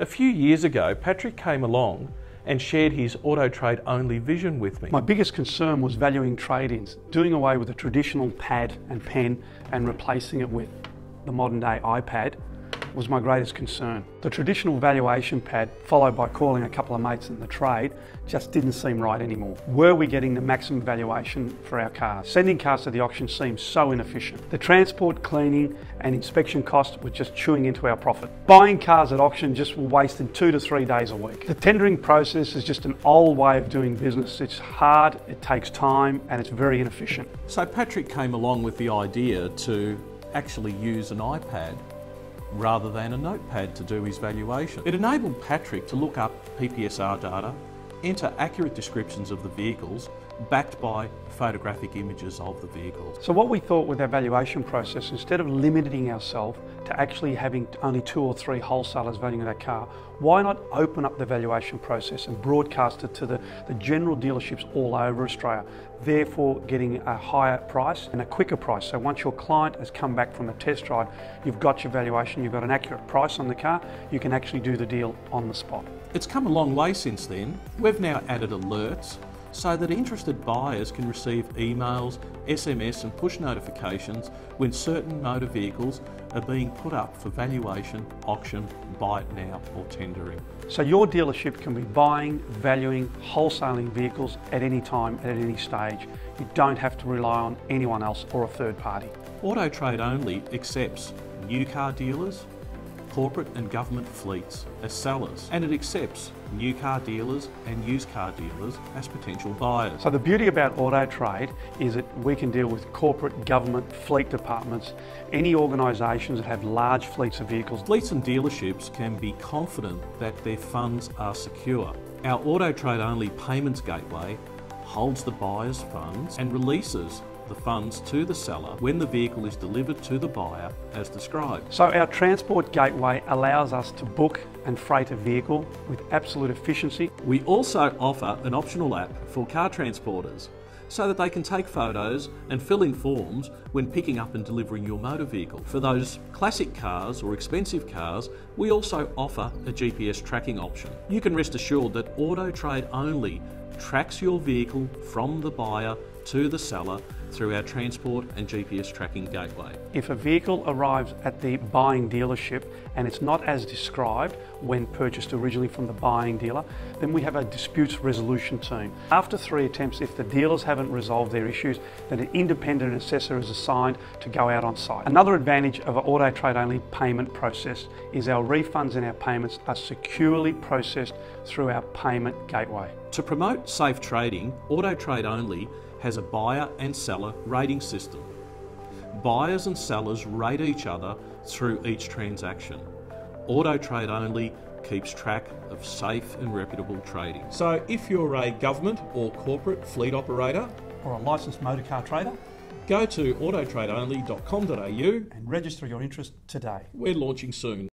A few years ago, Patrick came along and shared his AutoTradeOnly vision with me. My biggest concern was valuing trade-ins, doing away with the traditional pad and pen and replacing it with the modern day iPad was my greatest concern. The traditional valuation pad, followed by calling a couple of mates in the trade, just didn't seem right anymore. Were we getting the maximum valuation for our cars? Sending cars to the auction seemed so inefficient. The transport, cleaning and inspection costs were just chewing into our profit. Buying cars at auction just were wasted 2 to 3 days a week. The tendering process is just an old way of doing business. It's hard, it takes time and it's very inefficient. So Patrick came along with the idea to actually use an iPad rather than a notepad to do his valuation. It enabled Patrick to look up PPSR data, enter accurate descriptions of the vehicles, backed by photographic images of the vehicles. So what we thought with our valuation process, instead of limiting ourselves to actually having only 2 or 3 wholesalers valuing that car, why not open up the valuation process and broadcast it to the general dealerships all over Australia, therefore getting a higher price and a quicker price. So once your client has come back from a test drive, you've got your valuation, you've got an accurate price on the car, you can actually do the deal on the spot. It's come a long way since then. We've now added alerts so that interested buyers can receive emails, SMS and push notifications when certain motor vehicles are being put up for valuation, auction, buy it now or tendering. So your dealership can be buying, valuing, wholesaling vehicles at any time, at any stage. You don't have to rely on anyone else or a third party. AutoTradeOnly accepts new car dealers, corporate and government fleets as sellers, and it accepts new car dealers and used car dealers as potential buyers. So the beauty about AutoTrade is that we can deal with corporate, government, fleet departments, any organisations that have large fleets of vehicles. Fleets and dealerships can be confident that their funds are secure. Our AutoTradeOnly payments gateway holds the buyer's funds and releases the funds to the seller when the vehicle is delivered to the buyer as described. So our transport gateway allows us to book and freight a vehicle with absolute efficiency. We also offer an optional app for car transporters so that they can take photos and fill in forms when picking up and delivering your motor vehicle. For those classic cars or expensive cars, we also offer a GPS tracking option. You can rest assured that AutoTradeOnly tracks your vehicle from the buyer to the seller through our transport and GPS tracking gateway. If a vehicle arrives at the buying dealership and it's not as described when purchased originally from the buying dealer, then we have a disputes resolution team. After 3 attempts, if the dealers haven't resolved their issues, then an independent assessor is assigned to go out on site. Another advantage of an AutoTradeOnly payment process is our refunds and our payments are securely processed through our payment gateway. To promote safe trading, AutoTradeOnly has a buyer and seller rating system. Buyers and sellers rate each other through each transaction. AutoTradeOnly keeps track of safe and reputable trading. So if you're a government or corporate fleet operator Or a licensed motor car trader, go to autotradeonly.com.au and register your interest today. We're launching soon.